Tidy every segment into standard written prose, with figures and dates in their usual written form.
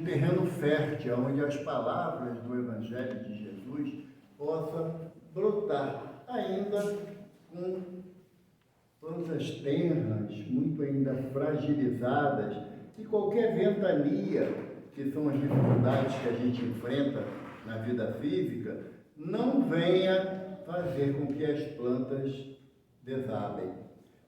terreno fértil, onde as palavras do Evangelho de Jesus possam brotar, ainda com plantas tenras, muito ainda fragilizadas, e qualquer ventania, que são as dificuldades que a gente enfrenta na vida física, não venha fazer com que as plantas desabem.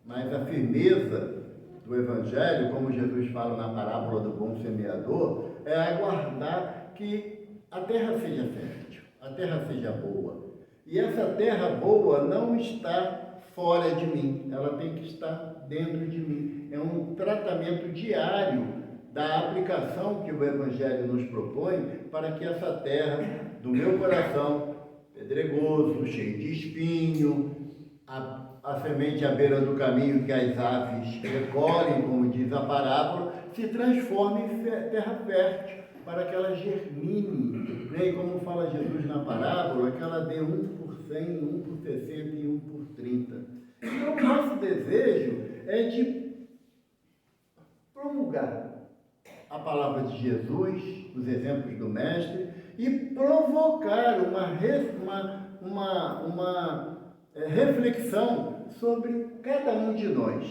Mas a firmeza do Evangelho, como Jesus fala na parábola do bom semeador, é aguardar que a terra seja fértil, a terra seja boa. E essa terra boa não está fora de mim, ela tem que estar dentro de mim. É um tratamento diário da aplicação que o Evangelho nos propõe para que essa terra do meu coração, pedregoso, cheio de espinho, a semente à beira do caminho que as aves recolhem, como diz a parábola, se transforme em terra fértil, para que ela germine, né? E como fala Jesus na parábola, que ela dê 1 por 100, 1 por 60 e 1 por 30. Então, o nosso desejo é de promulgar a palavra de Jesus, os exemplos do Mestre, e provocar uma reflexão sobre cada um de nós.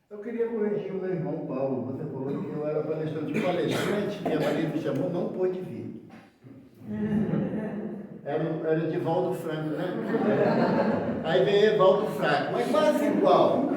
Eu queria corrigir o meu irmão Paulo. Você falou que eu era palestrante. Minha marido me chamou, não pôde vir. Era Divaldo Franco, né? Aí veio Evaldo Franco, mas quase igual.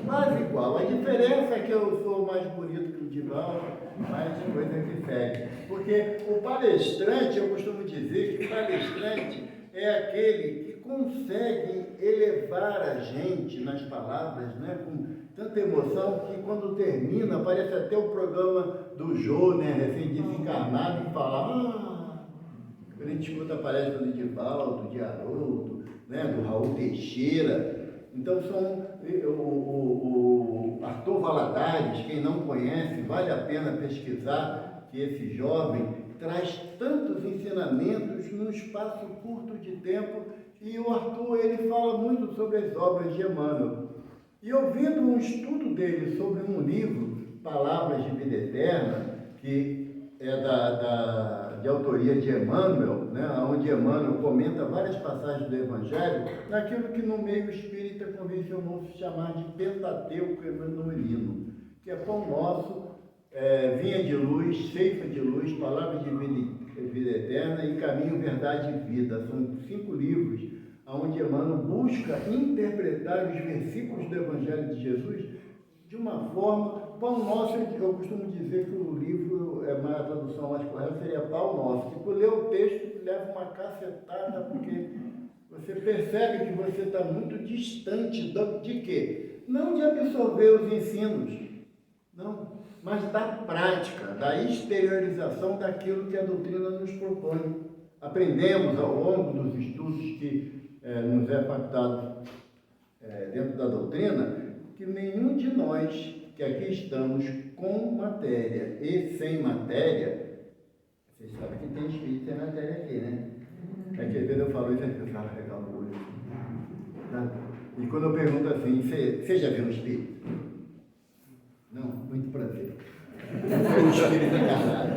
Quase igual. A diferença é que eu sou mais bonito que o Divaldo, mais coisa que segue. Porque o palestrante, eu costumo dizer que o palestrante é aquele que consegue elevar a gente nas palavras, né, com tanta emoção que quando termina, parece até o programa do Jô, né, recém-desencarnado, e fala, quando a gente escuta a palestra do Divaldo, de Haroldo, né, do Raul Teixeira. Então são o Arthur Valadares, quem não conhece, vale a pena pesquisar, que esse jovem traz tantos ensinamentos num espaço curto de tempo, e o Arthur, ele fala muito sobre as obras de Emmanuel. E ouvindo um estudo dele sobre um livro, Palavras de Vida Eterna, que é de autoria de Emmanuel, né, onde Emmanuel comenta várias passagens do Evangelho, naquilo que no meio espírita convencionou-se chamar de Pentateuco Emmanuelino, que é pão nosso, vinha de luz, ceifa de luz, palavra de vida eterna e caminho, verdade e vida. São 5 livros onde Emmanuel busca interpretar os versículos do Evangelho de Jesus de uma forma. Pão nosso, eu costumo dizer que o livro, a tradução mais correta seria pão nosso. Se tu lê o texto, leva uma cacetada, porque você percebe que você está muito distante de quê? Não de absorver os ensinos, não, mas da prática, da exteriorização daquilo que a doutrina nos propõe. Aprendemos ao longo dos estudos que nos é pactado dentro da doutrina, que nenhum de nós que aqui estamos com matéria e sem matéria, vocês sabem que tem espírito sem matéria aqui, né? É que às vezes eu falo isso e as pessoas arregalam o olho. Tá? E quando eu pergunto assim, você já viu um espírito? Não, muito prazer. Foi um espírito encarnado.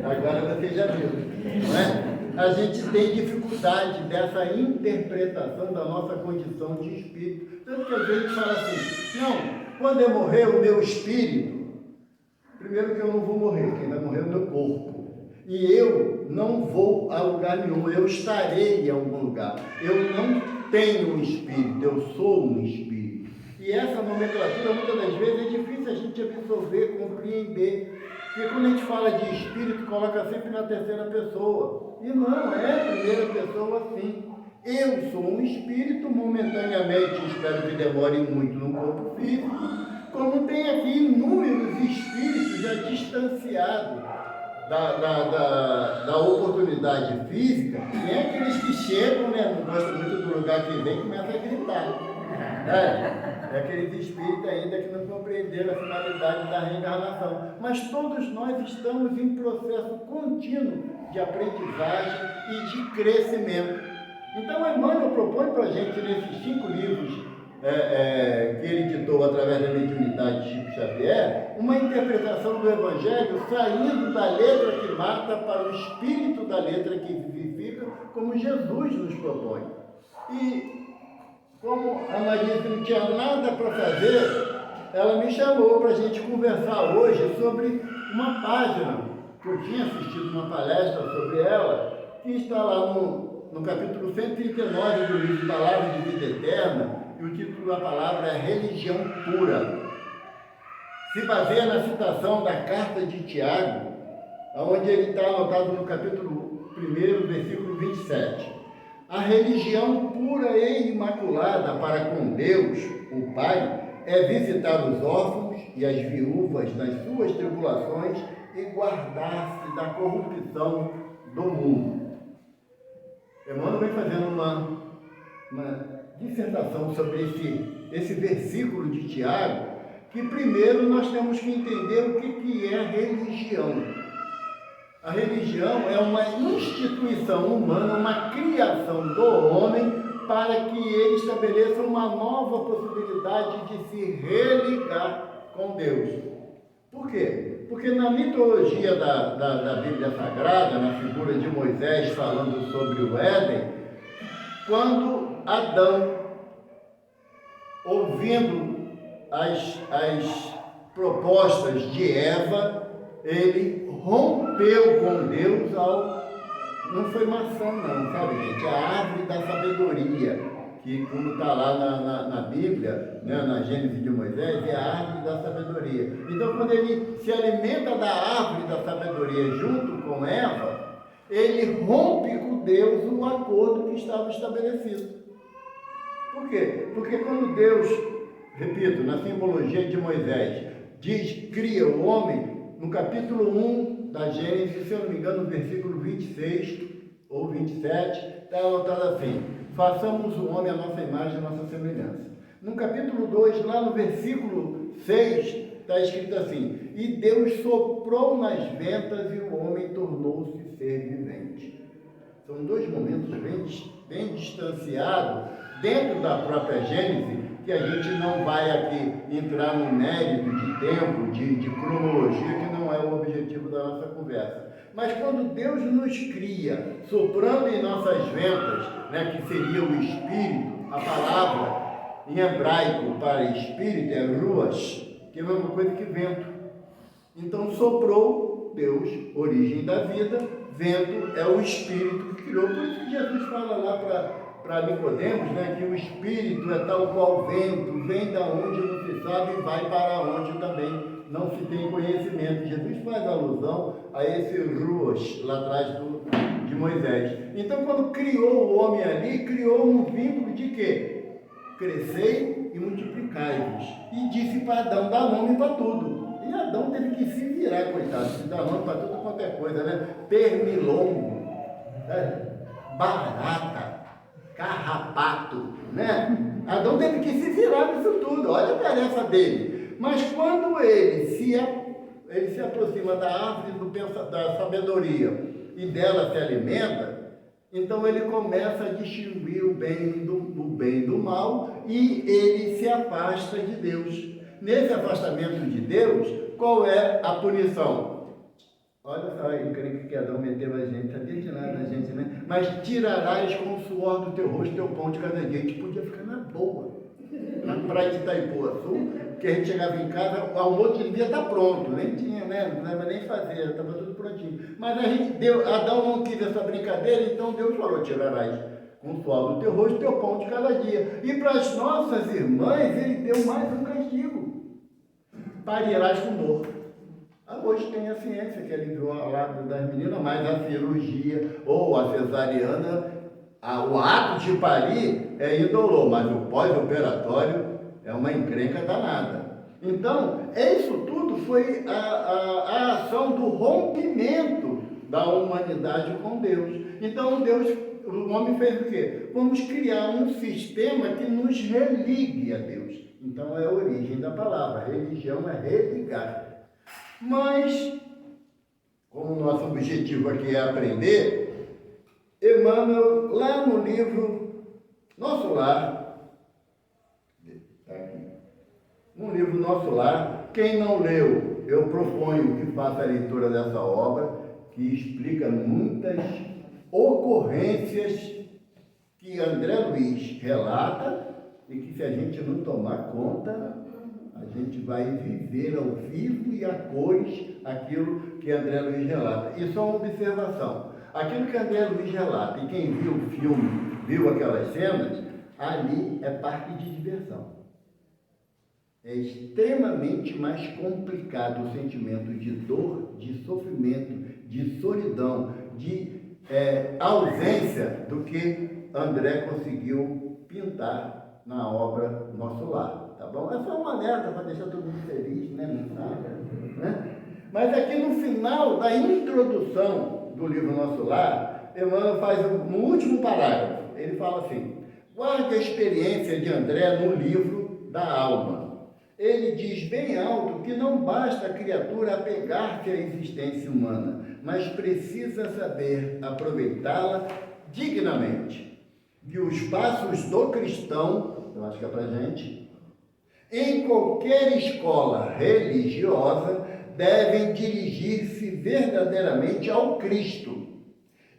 Agora você já viu, não é? A gente tem dificuldade dessa interpretação da nossa condição de espírito. Tanto que a gente fala assim, não, quando eu morrer o meu espírito, primeiro que eu não vou morrer, quem vai morrer é o meu corpo. E eu não vou a lugar nenhum, eu estarei em algum lugar. Eu não tenho um espírito, eu sou um espírito. E essa nomenclatura, muitas das vezes, é difícil a gente absorver, compreender. Porque quando a gente fala de espírito, coloca sempre na terceira pessoa. E não, é a primeira pessoa sim. Eu sou um espírito, momentaneamente, espero que demore muito no corpo físico, como tem aqui inúmeros espíritos já distanciados da oportunidade física, e é aqueles que chegam, né, não gostam muito do lugar que vem, começam a gritar. É aqueles espíritos ainda que não compreenderam a finalidade da reencarnação. Mas todos nós estamos em processo contínuo de aprendizagem e de crescimento. Então, Emmanuel propõe para a gente, nesses 5 livros que ele ditou através da mediunidade de Chico Xavier, uma interpretação do Evangelho saindo da letra que mata para o espírito da letra que vivifica, como Jesus nos propõe. E como a Maria não tinha nada para fazer, ela me chamou para a gente conversar hoje sobre uma página que eu tinha assistido uma palestra sobre ela, que está lá no capítulo 139 do livro Palavra de Vida Eterna, e o título da palavra é Religião Pura. Se baseia na citação da carta de Tiago, onde ele está anotado no capítulo 1, versículo 27. A religião pura e imaculada para com Deus, o Pai, é visitar os órfãos e as viúvas nas suas tribulações e guardar-se da corrupção do mundo. Emmanuel vem fazendo uma dissertação sobre esse versículo de Tiago, que primeiro nós temos que entender o que é religião. A religião é uma instituição humana, uma criação do homem para que ele estabeleça uma nova possibilidade de se religar com Deus. Por quê? Porque na mitologia da Bíblia Sagrada, na figura de Moisés falando sobre o Éden, quando Adão, ouvindo as propostas de Eva, ele rompeu com Deus não foi maçã não, sabe gente? A árvore da sabedoria, que como está lá na Bíblia, né, na Gênesis de Moisés, é a árvore da sabedoria. Então quando ele se alimenta da árvore da sabedoria junto com Eva, ele rompe com Deus um acordo que estava estabelecido. Por quê? Porque quando Deus, repito, na simbologia de Moisés, cria o homem, no capítulo 1 da Gênesis, se eu não me engano, no versículo 26 ou 27, está anotado assim: façamos o homem à nossa imagem e à nossa semelhança. No capítulo 2, lá no versículo 6, está escrito assim: e Deus soprou nas ventas e o homem tornou-se ser vivente. São dois momentos bem distanciados dentro da própria Gênesis, que a gente não vai aqui entrar no mérito de tempo, de cronologia, que não é o objetivo da nossa conversa. Mas quando Deus nos cria, soprando em nossas ventas, né, que seria o Espírito, a palavra em hebraico para Espírito é ruach, que é a mesma coisa que vento. Então soprou Deus, origem da vida, vento é o Espírito que criou. Por isso que Jesus fala lá para Nicodemos, né, que o Espírito é tal qual vento, vem da onde não se sabe e vai para onde também não se tem conhecimento. Jesus faz alusão a esse ruach lá atrás de Moisés. Então, quando criou o homem ali, criou um vínculo de quê? Crescei e multiplicai-vos. E disse para Adão, dá nome para tudo. E Adão teve que se virar, coitado, se dá nome para tudo quanto é coisa, né? Pernilongo, barata, carrapato, né? Adão teve que se virar nisso tudo, olha a tarefa dele. Mas quando ele se aproxima da árvore da sabedoria e dela se alimenta, então ele começa a distinguir o bem do mal e ele se afasta de Deus. Nesse afastamento de Deus, qual é a punição? Olha só, eu creio que Adão meteu a gente, sabia de nada a gente, né? Mas tirarás com o suor do teu rosto teu pão de cada dia. A gente podia ficar na boa, na praia de Itaipuaçu, que a gente chegava em casa, o almoço devia estar pronto, nem tinha, né? Não precisava nem fazer, estava tudo prontinho. Mas Adão não quis essa brincadeira, então Deus falou: tirarás com o suor do teu rosto teu pão de cada dia. E para as nossas irmãs, ele deu mais um castigo: parirás com dor. Hoje tem a ciência que aliviou ao lado das meninas, mas a cirurgia ou a cesariana, o ato de parir é indolor, mas o pós-operatório é uma encrenca danada. Então, isso tudo foi a ação do rompimento da humanidade com Deus. Então, o homem fez o quê? Vamos criar um sistema que nos religue a Deus. Então, é a origem da palavra. Religião é religar. Mas, como o nosso objetivo aqui é aprender, Emmanuel, lá no livro Nosso Lar, no livro Nosso Lar. Quem não leu, eu proponho que faça a leitura dessa obra, que explica muitas ocorrências que André Luiz relata e que, se a gente não tomar conta, a gente vai viver ao vivo e a cores aquilo que André Luiz relata. E só uma observação: aquilo que André Luiz relata, e quem viu o filme, viu aquelas cenas, ali é parque de diversão. É extremamente mais complicado o sentimento de dor, de sofrimento, de solidão, de ausência do que André conseguiu pintar na obra Nosso Lar, tá bom? É só uma alerta para deixar todo mundo feliz, né? Mas aqui no final da introdução do livro Nosso Lar, Emmanuel faz no último parágrafo, ele fala assim: guarde a experiência de André no livro da alma. Ele diz bem alto que não basta a criatura apegar-se à existência humana, mas precisa saber aproveitá-la dignamente. E os passos do cristão, eu acho que é para a gente, em qualquer escola religiosa, devem dirigir-se verdadeiramente ao Cristo.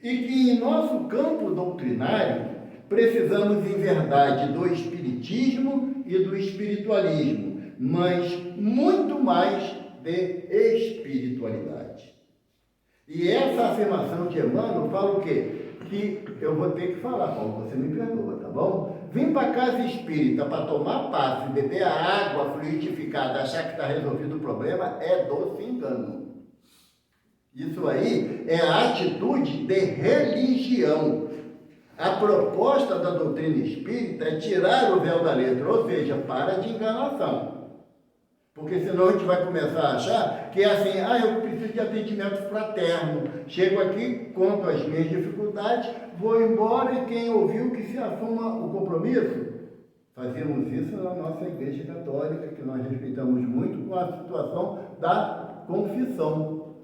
E que em nosso campo doutrinário, precisamos em verdade do espiritismo e do espiritualismo, mas muito mais de espiritualidade. E essa afirmação de Emmanuel fala o quê? Que eu vou ter que falar, Paulo, você me perdoa, tá bom? Vim para casa espírita para tomar passe e beber a água fluidificada, achar que está resolvido o problema, é doce engano. Isso aí é a atitude de religião. A proposta da doutrina espírita é tirar o véu da letra, ou seja, para de enganação. Porque senão a gente vai começar a achar que é assim: eu preciso de atendimento fraterno, chego aqui, conto as minhas dificuldades, vou embora e quem ouviu que se assuma o compromisso. Fazemos isso na nossa Igreja Católica, que nós respeitamos muito, com a situação da confissão.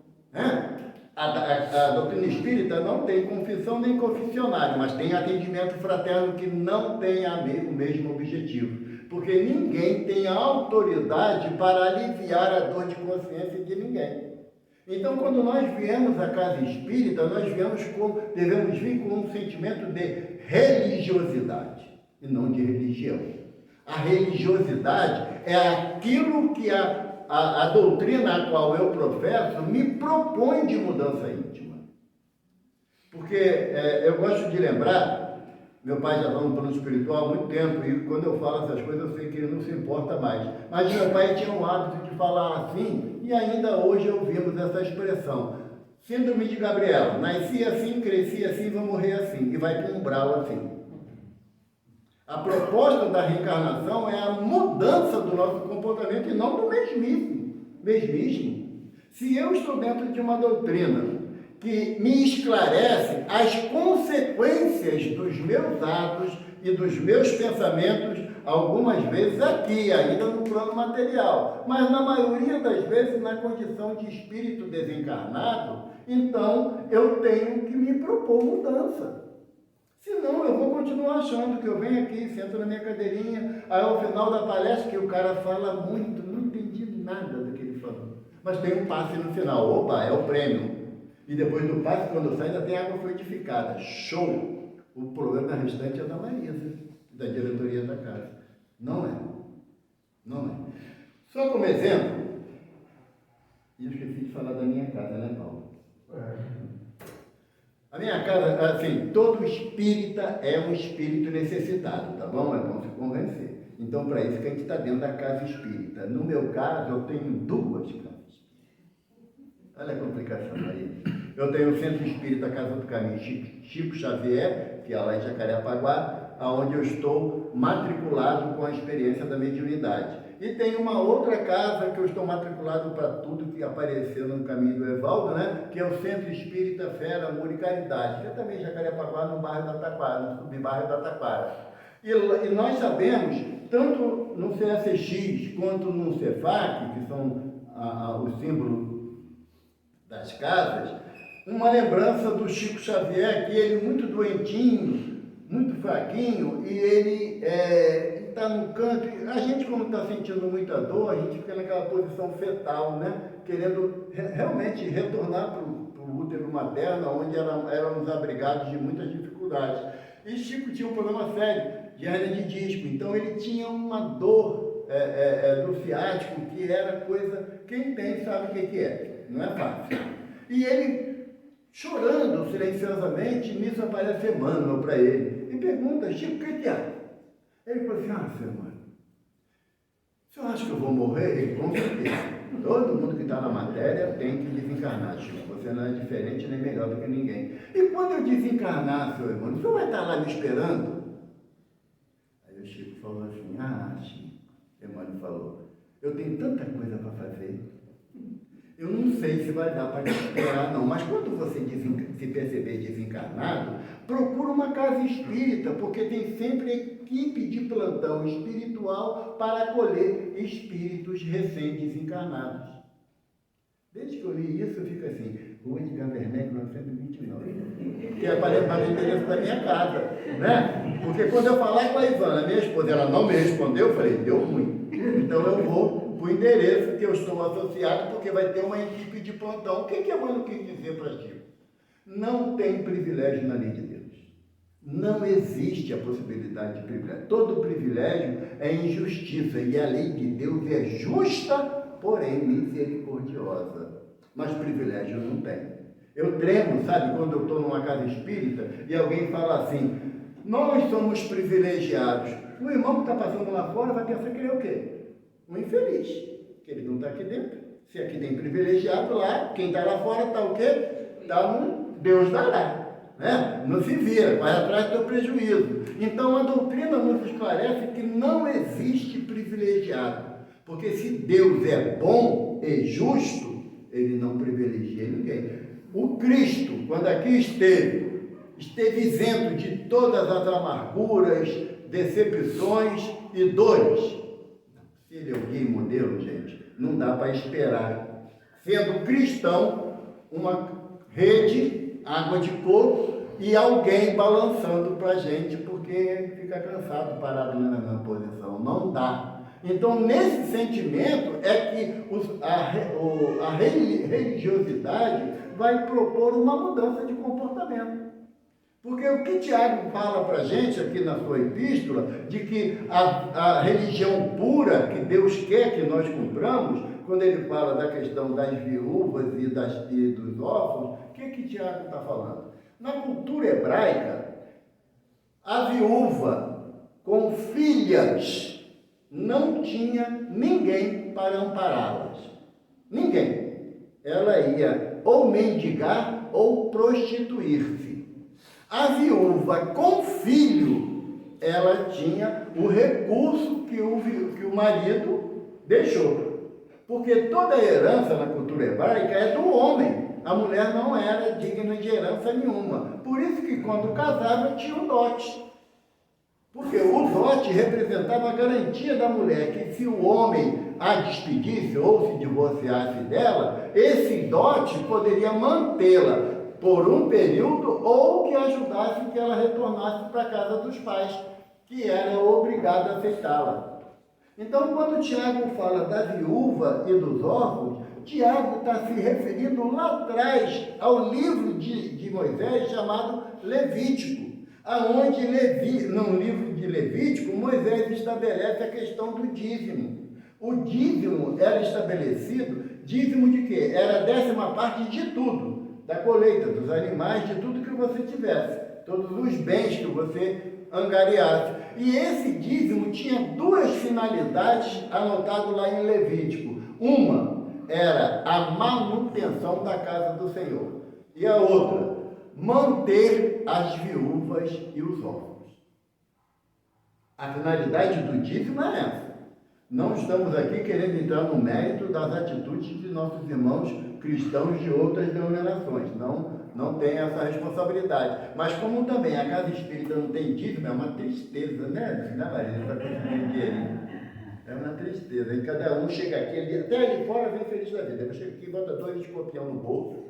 A doutrina espírita não tem confissão nem confessionário, mas tem atendimento fraterno que não tem o mesmo objetivo. Porque ninguém tem autoridade para aliviar a dor de consciência de ninguém. Então, quando nós viemos à casa espírita, nós devemos vir com um sentimento de religiosidade e não de religião. A religiosidade é aquilo que a doutrina a qual eu professo me propõe de mudança íntima. Porque eu gosto de lembrar, meu pai já está no plano espiritual há muito tempo, e quando eu falo essas coisas eu sei que ele não se importa mais. Mas meu pai tinha um hábito de falar assim, e ainda hoje ouvimos essa expressão: síndrome de Gabriela, nasci assim, cresci assim, vou morrer assim, e vai para um umbral assim. A proposta da reencarnação é a mudança do nosso comportamento e não do mesmismo. Se eu estou dentro de uma doutrina que me esclarece as consequências dos meus atos e dos meus pensamentos, algumas vezes aqui, ainda no plano material, mas na maioria das vezes na condição de espírito desencarnado, então eu tenho que me propor mudança. Senão eu vou continuar achando que eu venho aqui, sento na minha cadeirinha, aí ao final da palestra que o cara fala muito, não entendi nada do que ele falou, mas tem um passe no final, opa, é o prêmio. E depois do passe, quando sai, ainda tem água fluidificada. Show! O problema restante é da Marisa, da diretoria da casa. Não é. Só como exemplo, e eu esqueci de falar da minha casa, né, Paulo? A minha casa, assim, todo espírita é um espírito necessitado, tá bom? É bom se convencer. Então, para isso que a gente está dentro da casa espírita. No meu caso, eu tenho 2 casas. Olha a complicação aí. Eu tenho o Centro Espírita Casa do Caminho Chico Xavier, que é lá em Jacarepaguá, onde eu estou matriculado com a experiência da mediunidade. E tem uma outra casa que eu estou matriculado para tudo que apareceu no caminho do Evaldo, né? Que é o Centro Espírita Fé, Amor e Caridade, que é também em Jacarepaguá, no bairro da Taquara, no subbairro da Taquara. E nós sabemos, tanto no CSX quanto no CEFAC, que são os símbolos das casas, uma lembrança do Chico Xavier, que ele muito doentinho, muito fraquinho, e ele está num canto, a gente como está sentindo muita dor, a gente fica naquela posição fetal, né? Querendo realmente retornar para o útero materno, onde éramos abrigados de muitas dificuldades. E Chico tinha um problema sério de hernia de disco, então ele tinha uma dor do ciático que era coisa, quem tem sabe o que é, não é fácil. E ele, chorando silenciosamente, nisso aparece Emmanuel para ele e pergunta: Chico, o que é? Ele falou assim: seu Emmanuel, o senhor acha que eu vou morrer? Ele, com certeza. Todo mundo que está na matéria tem que desencarnar, Chico. Você não é diferente nem melhor do que ninguém. E quando eu desencarnar, seu Emmanuel, o senhor vai estar lá me esperando? Aí o Chico falou assim: Chico, Emmanuel falou, eu tenho tanta coisa para fazer. Eu não sei se vai dar para te esperar, não. Mas quando você se perceber desencarnado, procura uma casa espírita, porque tem sempre equipe de plantão espiritual para acolher espíritos recém-desencarnados. Desde que eu li isso, eu fico assim: Rua de Gavernec, 929. Que é para o endereço da minha casa, né? Porque quando eu falar com a Ivana, minha esposa, ela não me respondeu, eu falei: deu ruim. Então eu vou o endereço que eu estou associado, porque vai ter uma equipe de plantão. O que Emmanuel quis dizer para ti? Não tem privilégio na lei de Deus. Não existe a possibilidade de privilégio. Todo privilégio é injustiça, e a lei de Deus é justa, porém misericordiosa. Mas privilégio não tem. Eu tremo, sabe, quando eu estou numa casa espírita e alguém fala assim: nós somos privilegiados. O irmão que está passando lá fora vai pensar que ele é o quê? Um infeliz, que ele não está aqui dentro. Se aqui tem privilegiado, lá, quem está lá fora está o quê? Está no Deus dará, né? Não se vira, vai atrás do teu prejuízo. Então a doutrina nos esclarece que não existe privilegiado, porque se Deus é bom e justo, ele não privilegia ninguém. O Cristo, quando aqui esteve isento de todas as amarguras, decepções e dores. Se ele é o guia e modelo, gente, não dá para esperar. Sendo cristão, uma rede, água de coco e alguém balançando para a gente, porque fica cansado, parado na mesma posição. Não dá. Então, nesse sentimento é que a religiosidade vai propor uma mudança de comportamento. Porque o que Tiago fala para a gente aqui na sua epístola, de que a religião pura que Deus quer que nós cumpramos, quando ele fala da questão das viúvas e dos órfãos, o que Tiago está falando? Na cultura hebraica, a viúva com filhas não tinha ninguém para ampará-las. Ninguém. Ela ia ou mendigar ou prostituir-se. A viúva com filho, ela tinha o recurso que o marido deixou. Porque toda a herança na cultura hebraica é do homem. A mulher não era digna de herança nenhuma. Por isso que quando casava tinha o dote. Porque o dote representava a garantia da mulher, que se o homem a despedisse ou se divorciasse dela, esse dote poderia mantê-la por um período, ou que ajudasse que ela retornasse para a casa dos pais, que era obrigada a aceitá-la. Então, quando Tiago fala da viúva e dos órfãos, Tiago está se referindo lá atrás ao livro de Moisés chamado Levítico, aonde no livro de Levítico, Moisés estabelece a questão do dízimo. O dízimo era estabelecido, dízimo de quê? Era a 10ª parte de tudo. Da colheita, dos animais, de tudo que você tivesse, todos os bens que você angariasse. E esse dízimo tinha 2 finalidades anotadas lá em Levítico. Uma era a manutenção da casa do Senhor, e a outra, manter as viúvas e os órfãos. A finalidade do dízimo é essa. Não estamos aqui querendo entrar no mérito das atitudes de nossos irmãos cristãos de outras denominações. Não tem essa responsabilidade. Mas como também a casa espírita não tem dízimo, é uma tristeza, né, Maria? Está conseguindo dinheirinho. É uma tristeza. E cada um chega aqui, até ali fora vem feliz da vida. Eu chego aqui e bota 2 escorpião no bolso.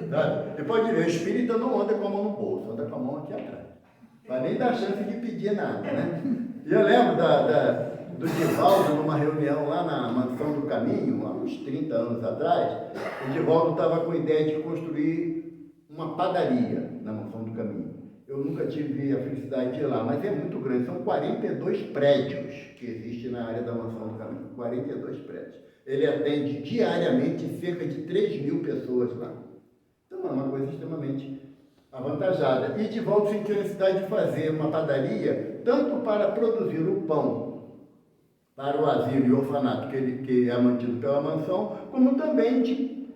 Sabe? Você pode ver, o espírita não anda com a mão no bolso, anda com a mão aqui atrás. Para nem dar chance de pedir nada, né? E eu lembro do Divaldo, numa reunião lá na Mansão do Caminho, há uns 30 anos atrás. O Divaldo estava com a ideia de construir uma padaria na Mansão do Caminho. Eu nunca tive a felicidade de ir lá, mas é muito grande. São 42 prédios que existem na área da Mansão do Caminho. 42 prédios. Ele atende diariamente cerca de 3.000 pessoas lá. Então é uma coisa extremamente avantajada. E Divaldo sentiu a necessidade de fazer uma padaria, tanto para produzir o pão para o asilo e orfanato que é mantido pela mansão, como também de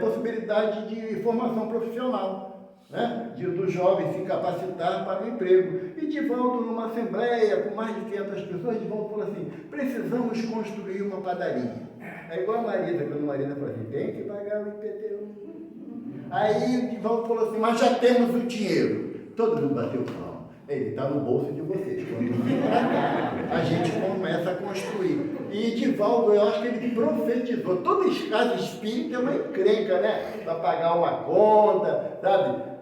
possibilidade de formação profissional, né? Do jovem se capacitar para o emprego. E Divaldo, numa assembleia com mais de 500 pessoas, Divaldo falou assim: precisamos construir uma padaria. É igual a Marisa, quando a Marisa falou assim: tem que pagar o IPTU. Aí o Divaldo falou assim: mas já temos o dinheiro. Todo mundo bateu palma. Ele está no bolso de vocês. Quando vir para cá, a gente começa a construir. E Divaldo, eu acho que ele profetizou. Toda casa espírita é uma encrenca, né? Para pagar uma conta, sabe?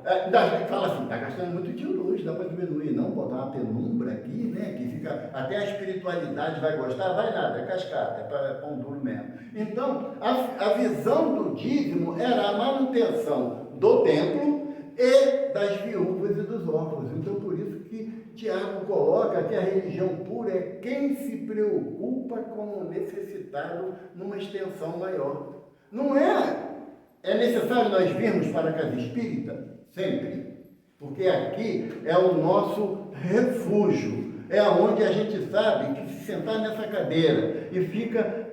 Fala assim: está gastando muito de luz, dá para diminuir. Não, botar uma penumbra aqui, né? Que fica, até a espiritualidade vai gostar, vai nada, é cascata, é para pão duro mesmo. Então, a visão do dízimo era a manutenção do templo e das viúvas e dos órfãos. Então, por isso que Tiago coloca que a religião pura é quem se preocupa com o necessitado numa extensão maior. Não é necessário nós virmos para a casa espírita? Sempre. Porque aqui é o nosso refúgio. É onde a gente sabe que se sentar nessa cadeira e fica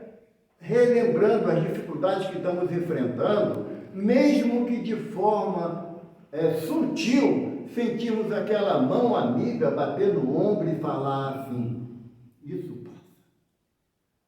relembrando as dificuldades que estamos enfrentando, mesmo que de forma sutil, sentimos aquela mão amiga bater no ombro e falar assim: isso passa.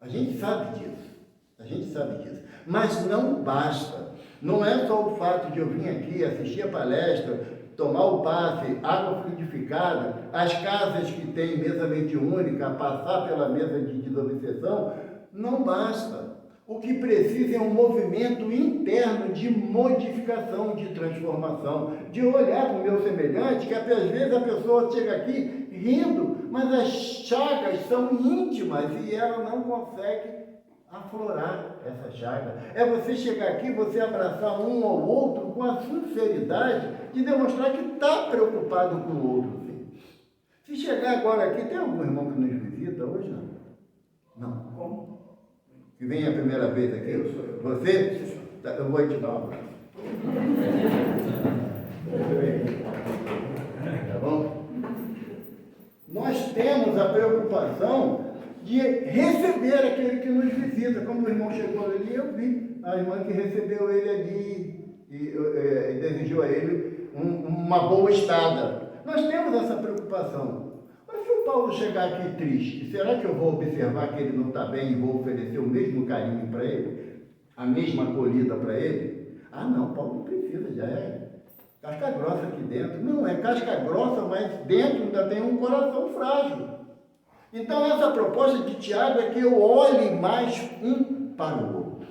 A gente sabe disso, mas não basta. Não é só o fato de eu vir aqui assistir a palestra, tomar o passe, água fluidificada, as casas que têm mesa mediúnica, passar pela mesa de desobsessão, não basta. O que precisa é um movimento interno de modificação, de transformação, de olhar para o meu semelhante, que às vezes a pessoa chega aqui rindo, mas as chagas são íntimas e ela não consegue aflorar essa chaga. É você chegar aqui, você abraçar um ao outro com a sinceridade de demonstrar que está preocupado com o outro. Sim. Se chegar agora aqui, tem algum irmão que nos visita hoje? Não. Não. Como? Que vem a primeira vez aqui? Eu sou eu. Você? Eu vou te dar um abraço. Tá bom? Nós temos a preocupação de receber aquele que nos visita. Como o irmão chegou ali, eu vi a irmã que recebeu ele ali e desejou a ele uma boa estada. Nós temos essa preocupação. Mas se o Paulo chegar aqui triste, será que eu vou observar que ele não está bem e vou oferecer o mesmo carinho para ele? A mesma acolhida para ele? Ah, não, Paulo não precisa, já é casca grossa aqui dentro. Não, é casca grossa, mas dentro ainda tem um coração frágil. Então, essa proposta de Tiago é que eu olhe mais um para o outro.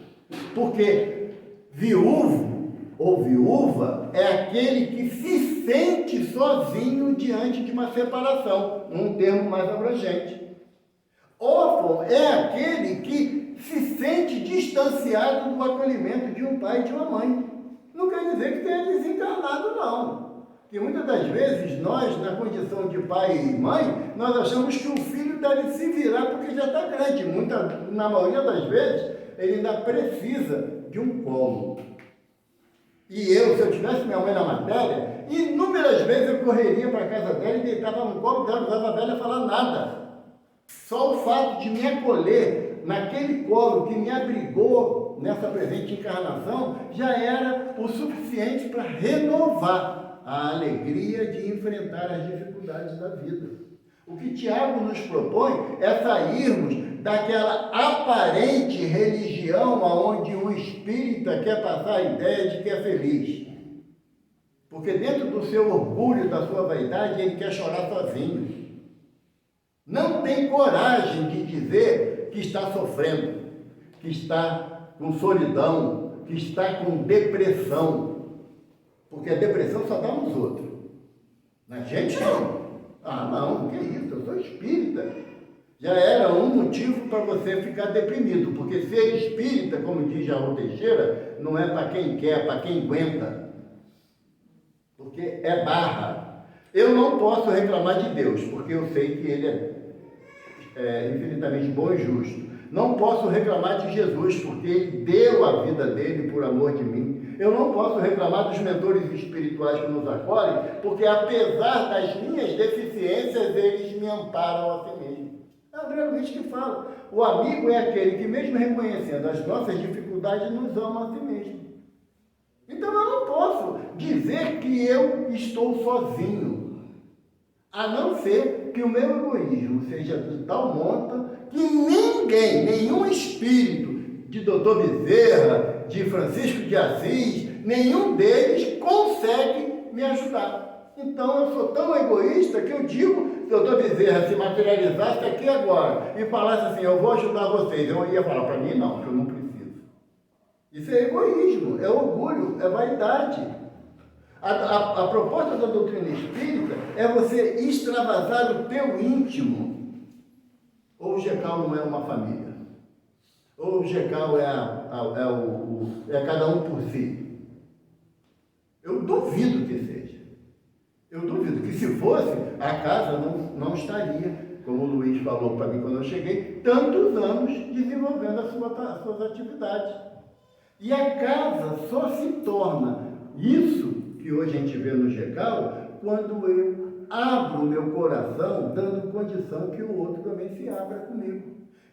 Porque viúvo ou viúva é aquele que se sente sozinho diante de uma separação, um termo mais abrangente. Órfão é aquele que se sente distanciado do acolhimento de um pai e de uma mãe. Não quer dizer que tenha desencarnado, não. Porque muitas das vezes nós, na condição de pai e mãe, nós achamos que o filho deve se virar porque já está grande. Na maioria das vezes, ele ainda precisa de um colo. E eu, se eu tivesse minha mãe na matéria, inúmeras vezes eu correria para a casa dela e deitava no colo dela, não usava a velha falar nada. Só o fato de me acolher naquele colo que me abrigou nessa presente encarnação já era o suficiente para renovar a alegria de enfrentar as dificuldades da vida. O que Tiago nos propõe é sairmos daquela aparente religião onde o espírita quer passar a ideia de que é feliz. Porque dentro do seu orgulho, da sua vaidade, ele quer chorar sozinho. Não tem coragem de dizer que está sofrendo, que está com solidão, que está com depressão. Porque a depressão só dá nos outros. Na gente não. Ah, não, que isso, eu sou espírita. Já era um motivo para você ficar deprimido, porque ser espírita, como diz Jaú Teixeira, não é para quem quer, é para quem aguenta. Porque é barra. Eu não posso reclamar de Deus, porque eu sei que Ele é infinitamente bom e justo. Não posso reclamar de Jesus, porque Ele deu a vida dele por amor de mim. Eu não posso reclamar dos mentores espirituais que nos acolhem, porque apesar das minhas deficiências, eles me amparam a si mesmo. É André Luiz que fala. O amigo é aquele que, mesmo reconhecendo as nossas dificuldades, nos ama a si mesmo. Então eu não posso dizer que eu estou sozinho, a não ser que o meu egoísmo seja de tal monta que ninguém, nenhum espírito de Dr. Bezerra, de Francisco de Assis, nenhum deles consegue me ajudar. Então eu sou tão egoísta que eu digo, se o Dr. Bezerra se materializasse aqui agora e falasse assim, eu vou ajudar vocês, eu ia falar para mim, não, porque eu não preciso. Isso é egoísmo, é orgulho, é vaidade. A proposta da doutrina espírita é você extravasar o teu íntimo. Ou o GECAL não é uma família. Ou o GECAL é cada um por si. Eu duvido que seja. Eu duvido que se fosse, a casa não estaria, como o Luiz falou para mim quando eu cheguei, tantos anos desenvolvendo as suas atividades. E a casa só se torna isso que hoje a gente vê no GECAL, quando eu abro o meu coração, dando condição que o outro também se abra comigo.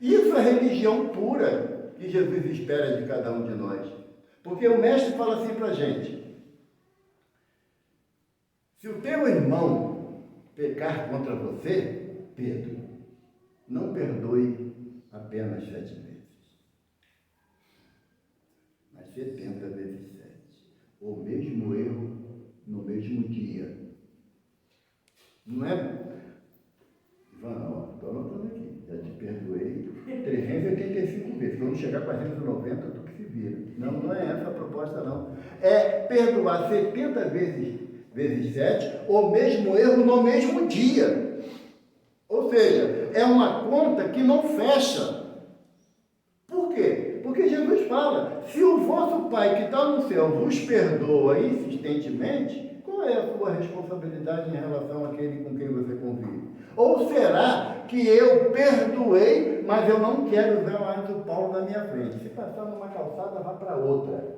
Isso é religião pura que Jesus espera de cada um de nós. Porque o mestre fala assim para a gente, se o teu irmão pecar contra você, Pedro, não perdoe apenas 7 vezes, mas 70 vezes 7. O mesmo erro no mesmo dia. Não é? Ivan, estou anotando aqui, já te perdoei 385 vezes. Quando chegar a 490, tu que se vira. Não é essa a proposta, não. É perdoar 70 vezes 7, o mesmo erro no mesmo dia. Ou seja, é uma conta que não fecha. Por quê? Porque Jesus fala, se o vosso Pai que está no céu vos perdoa insistentemente, qual é a sua responsabilidade em relação àquele com quem você convive? Ou será que eu perdoei, mas eu não quero ver mais o Paulo na minha frente? Se passar numa calçada, vá para outra.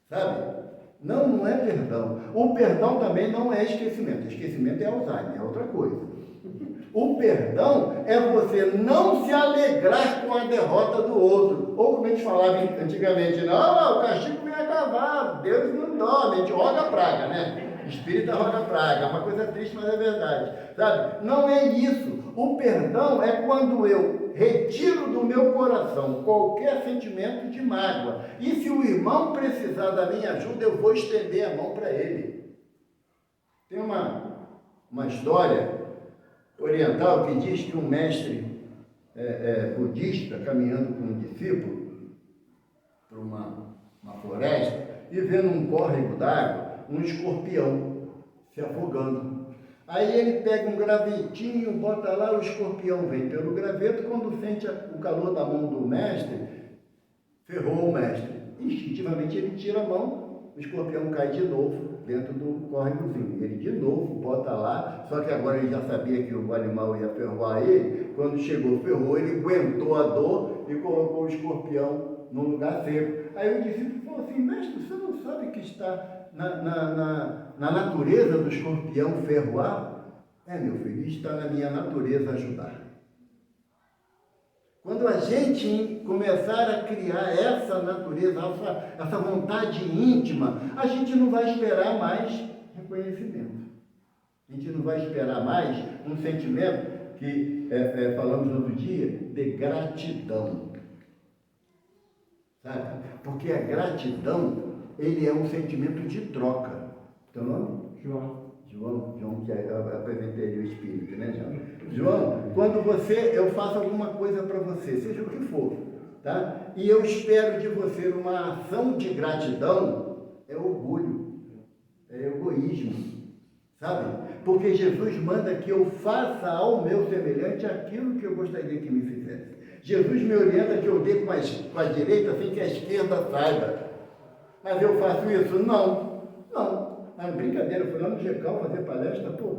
Sabe? Não é perdão. O perdão também não é esquecimento. Esquecimento é Alzheimer, é outra coisa. O perdão é você não se alegrar com a derrota do outro. Ou como a gente falava antigamente, não, o castigo vem a cavalo, Deus não dorme, a gente roga a praga, né? Espírita roga a praga, é uma coisa triste, mas é verdade. Sabe? Não é isso. O perdão é quando eu retiro do meu coração qualquer sentimento de mágoa. E se o irmão precisar da minha ajuda, eu vou estender a mão para ele. Tem uma história oriental que diz que um mestre budista, caminhando com um discípulo para uma floresta, e vendo um córrego d'água, um escorpião se afogando. Aí ele pega um gravetinho, bota lá, o escorpião vem pelo graveto, quando sente o calor da mão do mestre, ferrou o mestre. Instintivamente ele tira a mão, o escorpião cai de novo dentro do córregozinho. Ele de novo bota lá, só que agora ele já sabia que o animal ia ferroar ele. Quando chegou, ferrou, ele aguentou a dor e colocou o escorpião num lugar seco. Aí o discípulo falou assim, mestre, você não sabe que está na natureza do escorpião ferroar? Meu filho, está na minha natureza ajudar. Quando a gente começar a criar essa natureza, essa vontade íntima, a gente não vai esperar mais reconhecimento. A gente não vai esperar mais um sentimento que falamos no outro dia, de gratidão. Sabe? Porque a gratidão, ele é um sentimento de troca. Teu nome? João, que eu apresentei o Espírito, né, João, quando eu faço alguma coisa para você, seja o que for, tá? E eu espero de você uma ação de gratidão, é orgulho, é egoísmo. Sabe? Porque Jesus manda que eu faça ao meu semelhante aquilo que eu gostaria que me fizesse. Jesus me orienta que eu dê com a direita sem que a esquerda saiba. Mas eu faço isso? Não. Mas brincadeira, eu fui lá no GECAL fazer palestra, pô,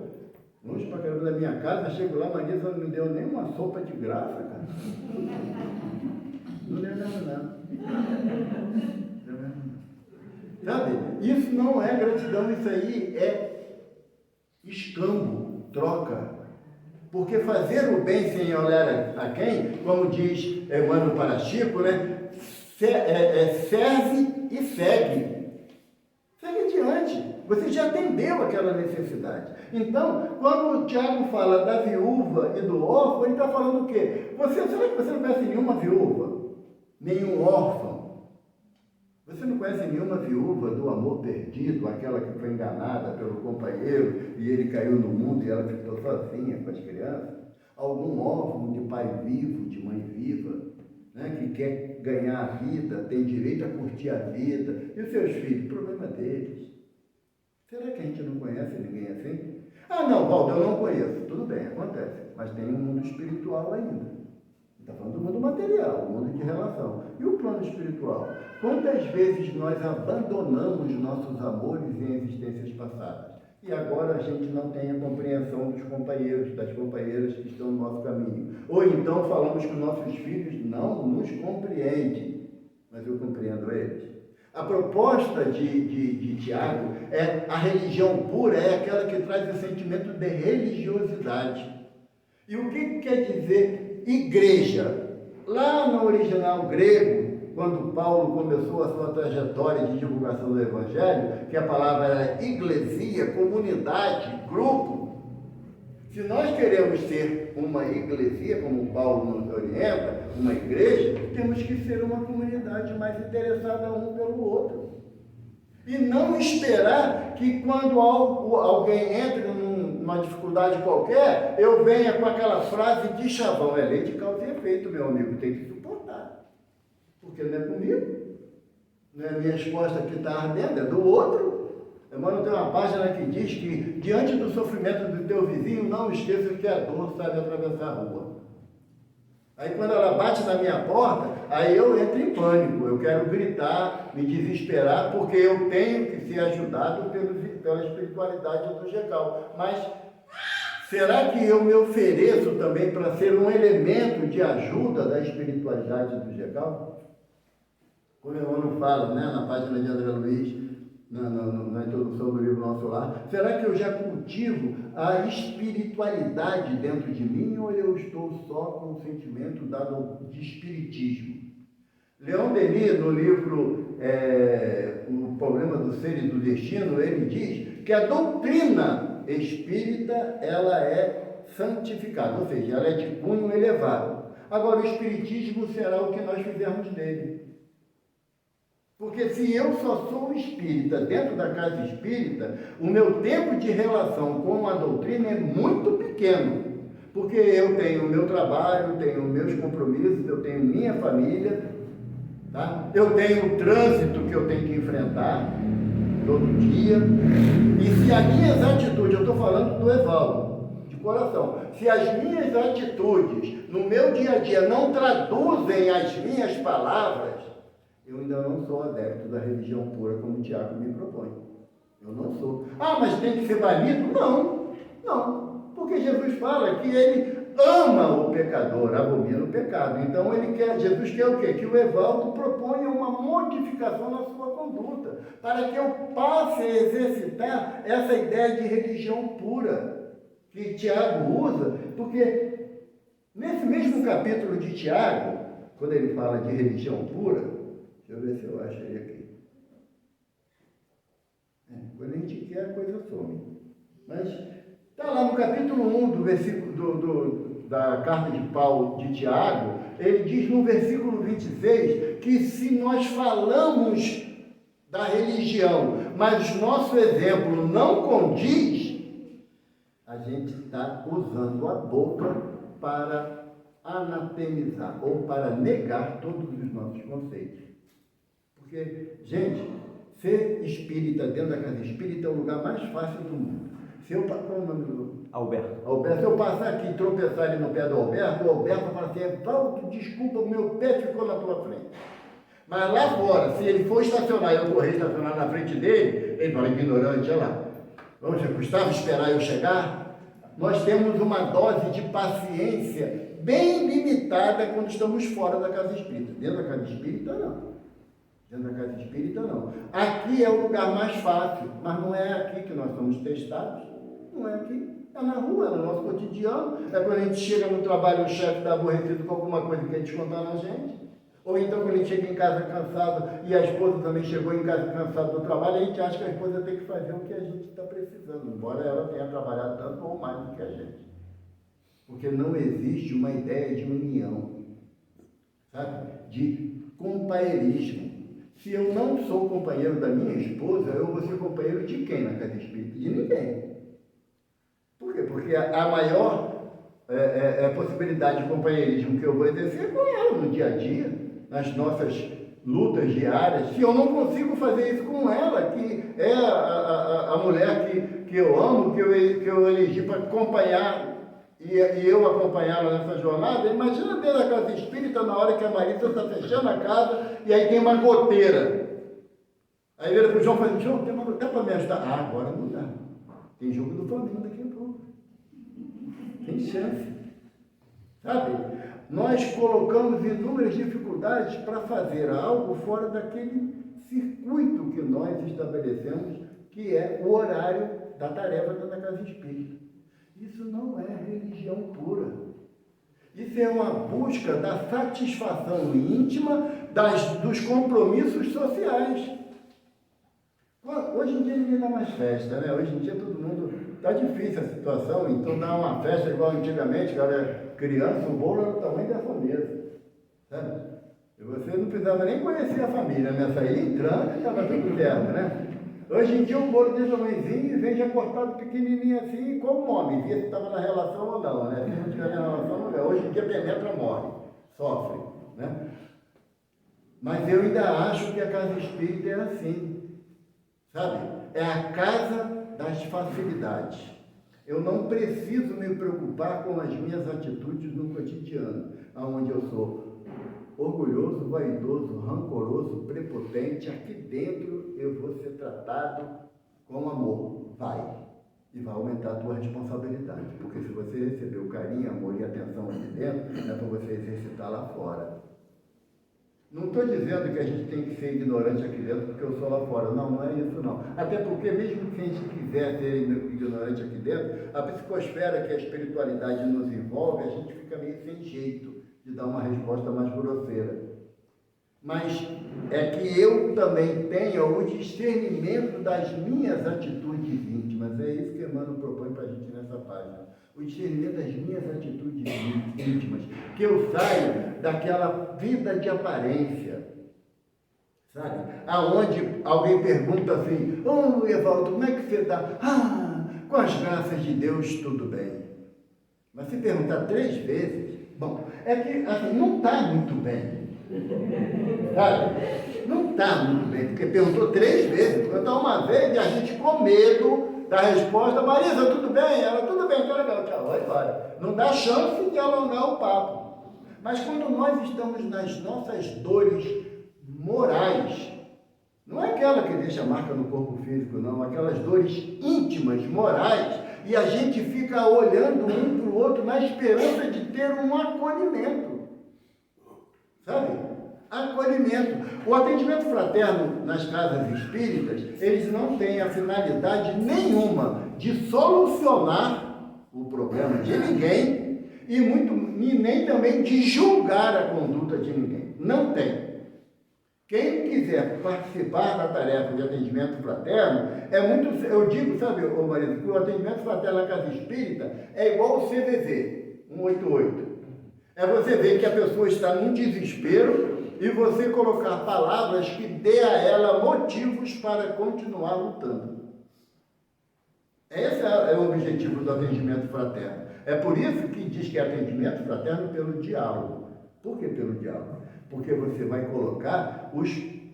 longe pra caramba da minha casa, chego lá, a Marisa não me deu nem uma sopa de graça, cara. Não deu nada. Sabe? Isso não é gratidão, isso aí é escambo, troca. Porque fazer o bem sem olhar a quem, como diz Emmanuel Parachico, né? Serve e segue. Segue adiante. Você já atendeu aquela necessidade. Então, quando o Tiago fala da viúva e do órfão, ele está falando o quê? Será que você não conhece nenhuma viúva? Nenhum órfão? Você não conhece nenhuma viúva do amor perdido, aquela que foi enganada pelo companheiro e ele caiu no mundo e ela ficou sozinha com as crianças? Algum órfão de pai vivo, de mãe viva, né, que quer ganhar a vida, tem direito a curtir a vida, e os seus filhos? Problema deles. Será que a gente não conhece ninguém assim? Ah, não, Valdo, eu não conheço. Tudo bem, acontece, mas tem um mundo espiritual ainda. Está falando do mundo material, o mundo de relação. E o plano espiritual? Quantas vezes nós abandonamos nossos amores em existências passadas? E agora a gente não tem a compreensão dos companheiros, das companheiras que estão no nosso caminho. Ou então falamos que nossos filhos não nos compreendem, mas eu compreendo eles. A proposta de Tiago é a religião pura, é aquela que traz o sentimento de religiosidade. E o que quer dizer igreja? Lá no original grego, quando Paulo começou a sua trajetória de divulgação do Evangelho, que a palavra era iglesia, comunidade, grupo. Se nós queremos ser uma iglesia, como Paulo nos orienta, uma igreja, temos que ser uma comunidade mais interessada um pelo outro. E não esperar que quando alguém entre numa dificuldade qualquer, eu venha com aquela frase de chavão. É lei de causa e efeito, meu amigo, tem que suportar. Porque não é comigo, não é a minha esposa que está ardendo, é do outro. Emmanuel tem uma página que diz que, diante do sofrimento do teu vizinho, não esqueça que a dor sabe atravessar a rua. Aí quando ela bate na minha porta, aí eu entro em pânico, eu quero gritar, me desesperar, porque eu tenho que ser ajudado pela espiritualidade do GECAL. Mas será que eu me ofereço também para ser um elemento de ajuda da espiritualidade do GECAL? Como o Emmanuel fala, né, na página de André Luiz, na introdução do livro Nosso Lar, será que eu já cultivo a espiritualidade dentro de mim ou eu estou só com o sentimento de espiritismo? Leon Denis, no livro O Problema do Ser e do Destino, ele diz que a doutrina espírita ela é santificada, ou seja, ela é de cunho elevado. Agora, o espiritismo será o que nós fizermos dele. Porque se eu só sou espírita dentro da casa espírita, o meu tempo de relação com a doutrina é muito pequeno. Porque eu tenho o meu trabalho, tenho meus compromissos, eu tenho minha família, tá? Eu tenho o trânsito que eu tenho que enfrentar todo dia. E se as minhas atitudes, eu estou falando do Evaldo, de coração, se as minhas atitudes no meu dia a dia não traduzem as minhas palavras, eu ainda não sou adepto da religião pura como o Tiago me propõe. Eu não sou. Ah, mas tem que ser banido? Não. Porque Jesus fala que ele ama o pecador, abomina o pecado. Então Jesus quer o quê? Que o Evaldo proponha uma modificação na sua conduta, para que eu passe a exercitar essa ideia de religião pura que Tiago usa, porque nesse mesmo capítulo de Tiago, quando ele fala de religião pura, deixa eu ver se eu acho ele aqui. Quando a gente quer, a coisa some. Mas está lá no capítulo 1 do versículo da carta de Paulo de Tiago, ele diz no versículo 26 que se nós falamos da religião, mas nosso exemplo não condiz, a gente está usando a boca para anatemizar ou para negar todos os nossos conceitos. Porque, gente, ser espírita dentro da casa espírita é o lugar mais fácil do mundo. qual é o nome do... Alberto. Alberto, se eu passar aqui e tropeçar ali no pé do Alberto, o Alberto fala assim, Evaldo, desculpa, meu pé ficou na tua frente. Mas lá fora, se ele for estacionar e eu correr estacionar na frente dele, ele fala, ignorante, olha lá. Vamos, custava esperar eu chegar? Nós temos uma dose de paciência bem limitada quando estamos fora da casa espírita. Dentro da casa espírita, não. Dentro da casa espírita, não. Aqui é o lugar mais fácil, mas não é aqui que nós somos testados. Não é aqui. É na rua, é no nosso cotidiano. É quando a gente chega no trabalho, o chefe está aborrecido com alguma coisa que quer descontar na gente. Ou então quando a gente chega em casa cansado e a esposa também chegou em casa cansada do trabalho, a gente acha que a esposa tem que fazer o que a gente está precisando, embora ela tenha trabalhado tanto ou mais do que a gente. Porque não existe uma ideia de união, sabe? De companheirismo. Se eu não sou companheiro da minha esposa, eu vou ser companheiro de quem na casa espírita? De ninguém. Por quê? Porque a maior possibilidade de companheirismo que eu vou exercer é com ela no dia a dia, nas nossas lutas diárias. Se eu não consigo fazer isso com ela, que é a mulher que eu amo, que eu elegi para acompanhar, e eu acompanhá-la nessa jornada, imagina dentro da casa espírita, na hora que a Marisa está fechando a casa, e aí tem uma goteira. Aí vira para o João e fala, João, tem uma goteira para me ajudar? Ah, agora não dá. Tem jogo do Flamengo daqui a pouco. Tem chance. Sabe? Nós colocamos inúmeras dificuldades para fazer algo fora daquele circuito que nós estabelecemos, que é o horário da tarefa da casa espírita. Isso não é religião pura. Isso é uma busca da satisfação íntima dos compromissos sociais. Hoje em dia ninguém dá mais festa, né? Hoje em dia todo mundo... Está difícil a situação, então dá uma festa igual antigamente, que era criança, o bolo era o tamanho dessa mesa. Sabe? E você não precisava nem conhecer a família, né? Saía entrando e estava tudo certo, né? Hoje em dia o bolo desse tamanhozinho vem já cortado pequenininho assim, como nome, via se estava na relação ou não, né? Se não tiver na relação, não é. Hoje em dia penetra, morre, sofre, né? Mas eu ainda acho que a casa espírita é assim, sabe? É a casa das facilidades. Eu não preciso me preocupar com as minhas atitudes no cotidiano, onde eu sou orgulhoso, vaidoso, rancoroso, prepotente. Aqui dentro eu vou ser tratado com amor. Vai. E vai aumentar a tua responsabilidade. Porque se você receber o carinho, amor e atenção aqui dentro, é para você exercitar lá fora. Não estou dizendo que a gente tem que ser ignorante aqui dentro porque eu sou lá fora. Não, não é isso não. Até porque mesmo que a gente quiser ser ignorante aqui dentro, a psicosfera que a espiritualidade nos envolve, a gente fica meio sem jeito de dar uma resposta mais grosseira. Mas é que eu também tenha o discernimento das minhas atitudes íntimas. É isso que Emmanuel propõe para a gente nessa página. O discernimento das minhas atitudes íntimas. Que eu saio daquela vida de aparência. Sabe? Aonde alguém pergunta assim, ô Evaldo, como é que você está? Ah, com as graças de Deus tudo bem. Mas se perguntar 3 vezes, bom, é que assim, não está muito bem. Sabe? Não está muito bem, porque perguntou 3 vezes, perguntou uma vez e a gente com medo da resposta, Marisa, tudo bem? Ela, tudo bem, tá legal, tchau, vai embora. Não dá chance de alongar o papo. Mas quando nós estamos nas nossas dores morais, não é aquela que deixa marca no corpo físico, não, aquelas dores íntimas, morais, e a gente fica olhando um para o outro na esperança de ter um acolhimento. Sabe? Acolhimento. O atendimento fraterno nas casas espíritas, eles não têm a finalidade nenhuma de solucionar o problema de ninguém e nem também de julgar a conduta de ninguém. Não tem. Quem quiser participar da tarefa de atendimento fraterno, eu digo, sabe, ô Marisa, que o atendimento fraterno na casa espírita é igual ao CVV, 188. É você ver que a pessoa está num desespero e você colocar palavras que dê a ela motivos para continuar lutando. Esse é o objetivo do atendimento fraterno. É por isso que diz que é atendimento fraterno pelo diálogo. Por que pelo diálogo? Porque você vai colocar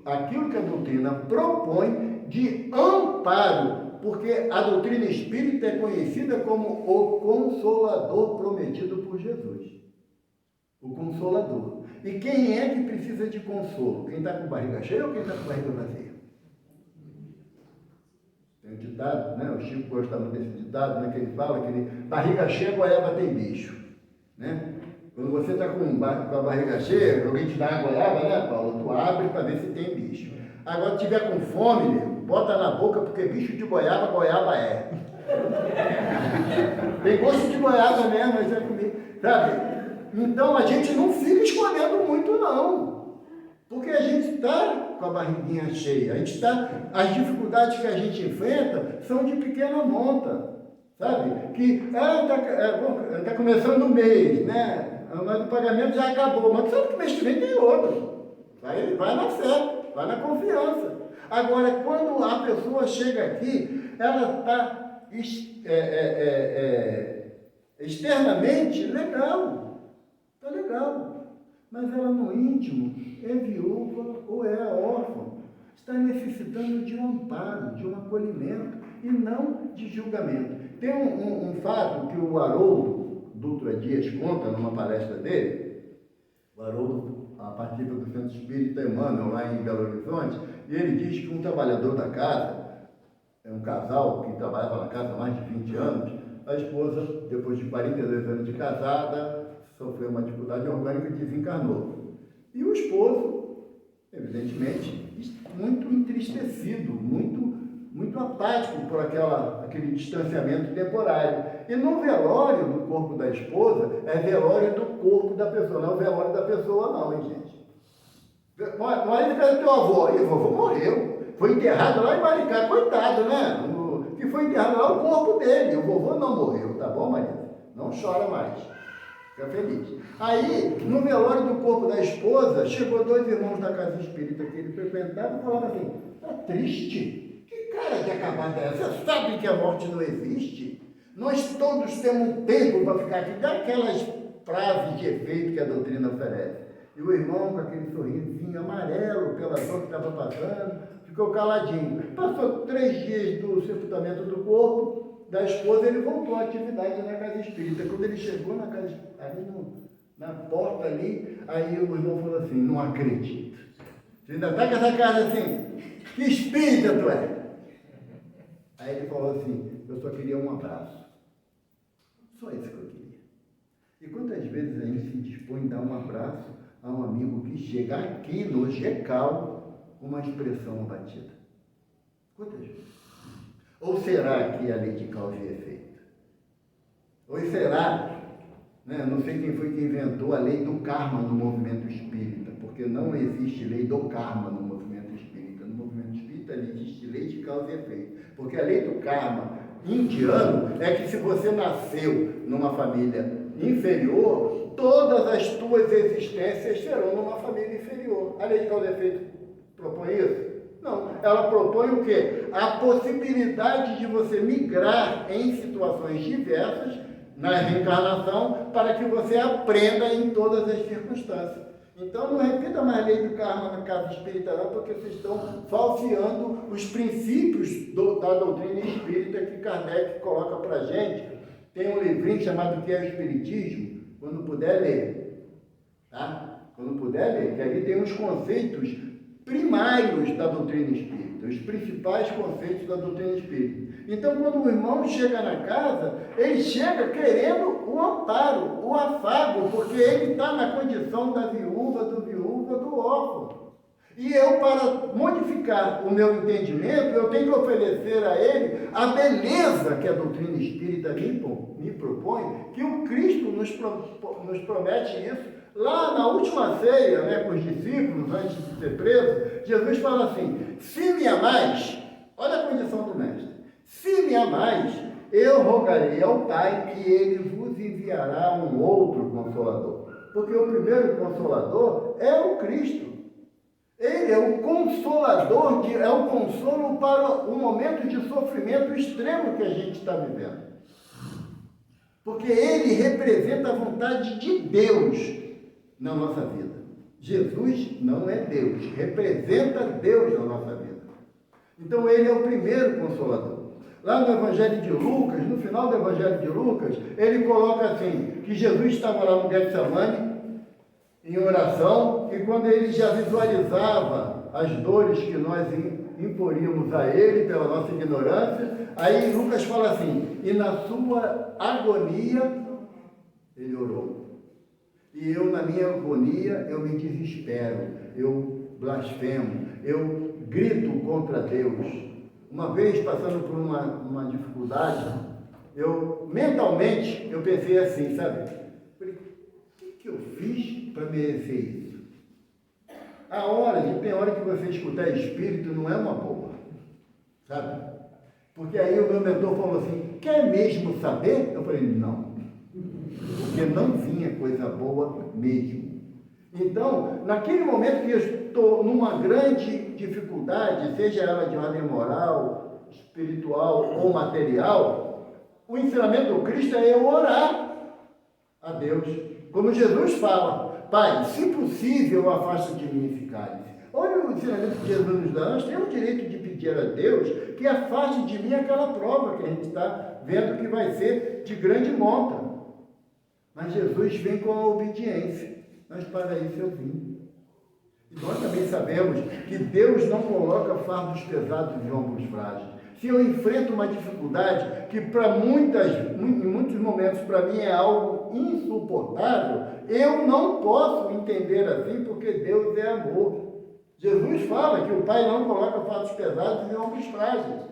aquilo que a doutrina propõe de amparo porque a doutrina espírita é conhecida como o Consolador prometido por Jesus. O Consolador. E quem é que precisa de consolo? Quem está com barriga cheia ou quem está com barriga vazia? Tem um ditado, né? O Chico gosta muito desse ditado, né? Que ele fala que barriga cheia, goiaba tem bicho, né? Quando você está com a barriga cheia, alguém te dá uma goiaba, né, Paulo? Tu abre para ver se tem bicho. Agora, se tiver com fome, né, bota na boca, porque bicho de goiaba, goiaba é. Tem gosto de goiaba mesmo, mas é comigo, sabe? Então, a gente não fica escolhendo muito, não. Porque a gente está com a barriguinha cheia. As dificuldades que a gente enfrenta são de pequena monta, sabe? Que tá começando o mês, né? Mas o pagamento já acabou, mas sabe que mês que vem tem outro. Vai na fé, vai na confiança. Agora, quando a pessoa chega aqui, ela está externamente legal, está legal, mas ela no íntimo é viúva ou é órfã, está necessitando de um amparo, de um acolhimento e não de julgamento. Tem um fato que o Haroldo Dutra Dias conta numa palestra dele. O Haroldo participa do Centro Espírita Emmanuel, lá em Belo Horizonte, e ele diz que um trabalhador da casa, é um casal que trabalhava na casa há mais de 20 anos, a esposa, depois de 42 anos de casada, sofreu uma dificuldade orgânica e desencarnou. E o esposo, evidentemente, muito entristecido, muito apático por aquele distanciamento temporário. E no velório do corpo da esposa, é velório do corpo da pessoa, não é o velório da pessoa não, hein, gente? Não é do teu avô, e o vovô morreu, foi enterrado lá em Maricá, coitado, né? Que foi enterrado lá o corpo dele, o vovô não morreu, tá bom, Maria? Não chora mais, fica feliz. Aí, no velório do corpo da esposa, chegou 2 irmãos da casa espírita que ele frequentava e falavam assim, tá triste? Que cara de acabada é essa? Você sabe que a morte não existe? Nós todos temos um tempo para ficar aqui, daquelas frases de efeito que a doutrina oferece. E o irmão, com aquele sorrisinho amarelo pela dor que estava passando, ficou caladinho. Passou 3 dias do sepultamento do corpo da esposa, ele voltou à atividade na casa espírita. Quando ele chegou na casa ali na porta ali, aí o irmão falou assim, não acredito. Você ainda está com essa casa assim, que espírita tu é? Aí ele falou assim, eu só queria um abraço. Só isso que eu queria. E quantas vezes a gente se dispõe a dar um abraço a um amigo que chega aqui no GECAL com uma expressão abatida? Quantas vezes? Ou será que a lei de causa e efeito? Ou será, né, não sei quem foi que inventou a lei do karma no movimento espírita, porque não existe lei do karma no movimento espírita. No movimento espírita existe lei de causa e efeito. Porque a lei do karma indiano é que se você nasceu numa família inferior, todas as tuas existências serão numa família inferior. A lei de causa e efeito propõe isso? Não. Ela propõe o quê? A possibilidade de você migrar em situações diversas na reencarnação para que você aprenda em todas as circunstâncias. Então, não repita mais lei do karma na casa espírita, não, porque vocês estão falseando os princípios da doutrina espírita que Kardec coloca para a gente. Tem um livrinho chamado Que é o Espiritismo, quando puder ler, tá? Quando puder ler, que ali tem os conceitos primários da doutrina espírita, os principais conceitos da doutrina espírita. Então, quando o irmão chega na casa, ele chega querendo o amparo, o afago, porque ele está na condição da viúva, do órfão. E eu, para modificar o meu entendimento, eu tenho que oferecer a ele a beleza que a doutrina espírita me propõe, que o Cristo nos promete isso. Lá na última ceia, né, com os discípulos, antes de ser preso, Jesus fala assim, se me amais, olha a condição do mestre, se me amais, eu rogarei ao Pai que ele vos enviará um outro Consolador. Porque o primeiro Consolador é o Cristo. Ele é o Consolador, é o consolo para um momento de sofrimento extremo que a gente está vivendo. Porque ele representa a vontade de Deus na nossa vida. Jesus não é Deus, representa Deus na nossa vida. Então ele é o primeiro Consolador. Lá no Evangelho de Lucas, no final do Evangelho de Lucas, ele coloca assim, que Jesus estava lá no Getsemane, em oração, e quando ele já visualizava as dores que nós imporíamos a ele pela nossa ignorância, aí Lucas fala assim, e na sua agonia, ele orou. E eu, na minha agonia, eu me desespero, eu blasfemo, eu grito contra Deus. Uma vez, passando por uma dificuldade, mentalmente, eu pensei assim, sabe? Falei, o que eu fiz para merecer isso? Tem hora que você escutar espírito, não é uma boa, sabe? Porque aí o meu mentor falou assim, quer mesmo saber? Eu falei, não, porque não vinha coisa boa mesmo. Então, naquele momento que eu estou numa grande dificuldade, seja ela de ordem moral, espiritual ou material, o ensinamento do Cristo é eu orar a Deus. Como Jesus fala, Pai, se possível, afasta de mim esse cálice. Olha o ensinamento que Jesus nos dá, nós temos o direito de pedir a Deus que afaste de mim aquela prova que a gente está vendo que vai ser de grande monta. Mas Jesus vem com a obediência. Mas para isso eu vim. E nós também sabemos que Deus não coloca fardos pesados de ombros frágeis. Se eu enfrento uma dificuldade que em muitos momentos para mim é algo insuportável, eu não posso entender assim, porque Deus é amor. Jesus fala que o Pai não coloca fardos pesados de ombros frágeis.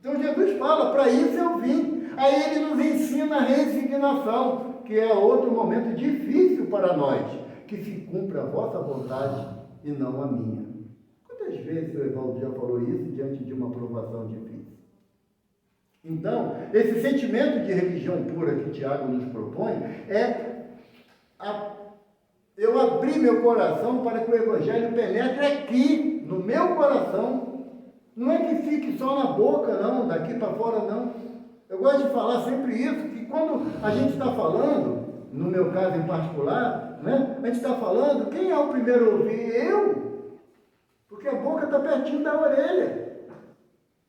Então Jesus fala, para isso eu vim. Aí ele nos ensina a resignação, que é outro momento difícil para nós, que se cumpra a vossa vontade e não a minha. Quantas vezes o Evaldo já falou isso diante de uma provação difícil? Então, esse sentimento de religião pura que Tiago nos propõe é eu abrir meu coração para que o Evangelho penetre aqui, no meu coração. Não é que fique só na boca, não, daqui para fora, não. Eu gosto de falar sempre isso, que quando a gente está falando, no meu caso em particular, né, a gente está falando, quem é o primeiro a ouvir? Eu. Porque a boca está pertinho da orelha.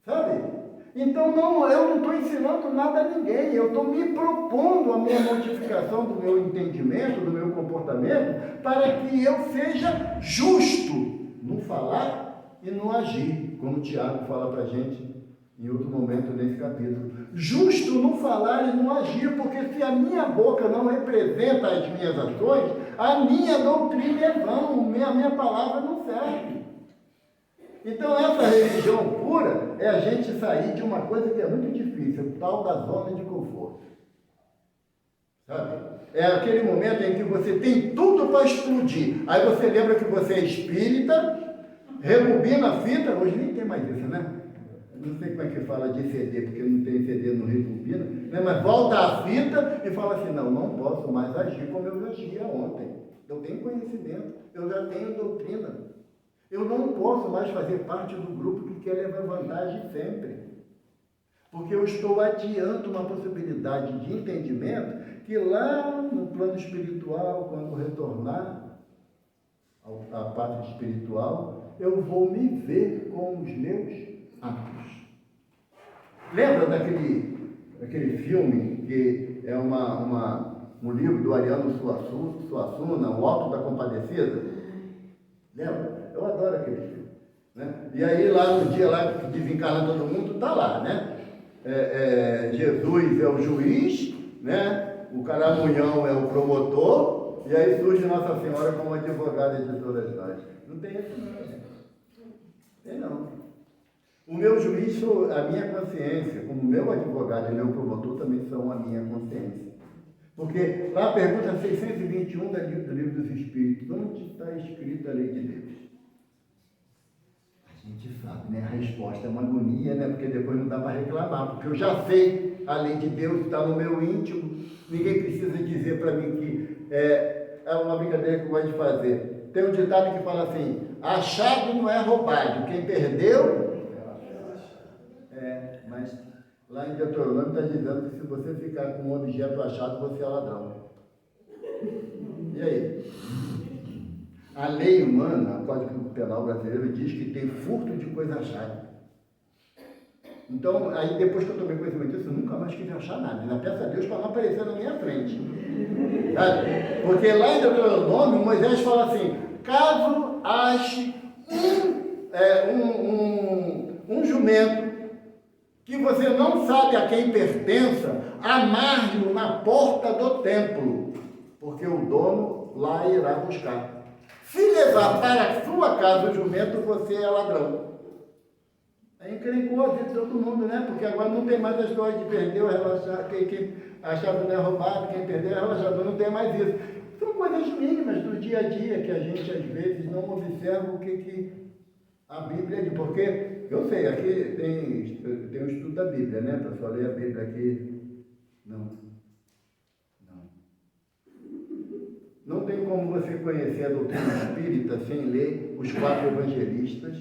Sabe? Então, eu não estou ensinando nada a ninguém, eu estou me propondo a minha modificação do meu entendimento, do meu comportamento, para que eu seja justo no falar e no agir, como o Tiago fala para a gente em outro momento nesse capítulo. Justo no falar e no agir, porque se a minha boca não representa as minhas ações, a minha doutrina é vã, a minha palavra não serve. Então essa religião pura é a gente sair de uma coisa que é muito difícil, o tal da zona de conforto. Sabe? É aquele momento em que você tem tudo para explodir. Aí você lembra que você é espírita, rebobina a fita, hoje nem tem mais isso, né? Não sei como é que fala de CD, porque não tem CD no rebobina, né? Mas volta a fita e fala assim, não posso mais agir como eu agia ontem. Eu tenho conhecimento, eu já tenho doutrina. Eu não posso mais fazer parte do grupo que quer levar vantagem sempre. Porque eu estou adiando uma possibilidade de entendimento que lá no plano espiritual, quando retornar à parte espiritual, eu vou me ver com os meus atos. Lembra daquele filme que é um livro do Ariano Suassuna, O Alto da Compadecida? Lembra? Eu adoro aquele filme. Né? E aí, lá no dia lá que desencarna todo mundo, está lá, né? Jesus é o juiz, né? O Caramunhão é o promotor, e aí surge Nossa Senhora como advogada de todas nós. Não tem isso não. Tem não. O meu juiz, a minha consciência, como meu advogado e meu promotor também são a minha consciência. Porque lá a pergunta 621 do Livro dos Espíritos, onde está escrita a lei de Deus? A gente sabe, né? A resposta é uma agonia, né? Porque depois não dá para reclamar, porque eu já sei, a lei de Deus está no meu íntimo, ninguém precisa dizer para mim que é uma brincadeira que eu gosto de fazer. Tem um ditado que fala assim, achado não é roubado, quem perdeu... mas lá em Deuteronômio está dizendo que se você ficar com um objeto achado, você é ladrão. E aí? A lei humana, o Código Penal brasileiro, diz que tem furto de coisa achada. Então, aí depois que eu tomei conhecimento disso, eu nunca mais quis achar nada. Ainda peço a Deus para não aparecer na minha frente. Sabe? Porque lá em Deuteronômio, Moisés fala assim: caso ache um jumento que você não sabe a quem pertença, amarre-o na porta do templo, porque o dono lá irá buscar. Se levar para a sua casa o jumento, você é ladrão. Aí encrencou a vida de todo mundo, né? Porque agora não tem mais a história de perder o relaxado, quem achava que não é roubado, quem perdeu é relaxado, não tem mais isso. São coisas mínimas do dia a dia que a gente às vezes não observa o que a Bíblia diz. Porque eu sei, aqui tem um estudo da Bíblia, né? Para só ler a Bíblia aqui. Não tem como você conhecer a doutrina espírita sem ler os 4 evangelistas,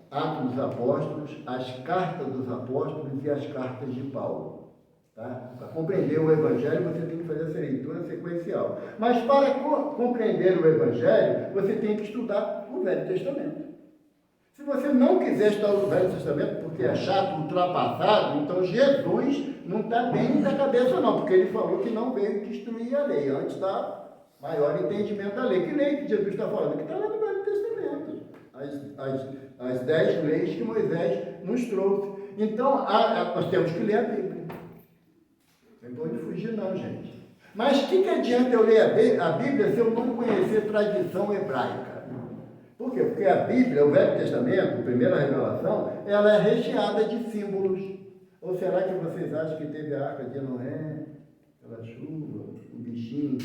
Atos dos Apóstolos, as cartas dos apóstolos e as cartas de Paulo. Tá? Para compreender o Evangelho, você tem que fazer essa leitura sequencial. Mas para compreender o Evangelho, você tem que estudar o Velho Testamento. Se você não quiser estudar o Velho Testamento porque é chato, ultrapassado, então Jesus não está bem da cabeça não, porque ele falou que não veio destruir a lei, antes da maior entendimento da lei. Que lei que Jesus está falando? Que está lá no Velho Testamento. As 10 leis que Moisés nos trouxe. Então, nós temos que ler a Bíblia. Não tem onde fugir não, gente. Mas o que adianta eu ler a Bíblia se eu não conhecer tradição hebraica? Por quê? Porque a Bíblia, o Velho Testamento, a primeira revelação, ela é recheada de símbolos. Ou será que vocês acham que teve a Arca de Noé, aquela chuva, um bichinho,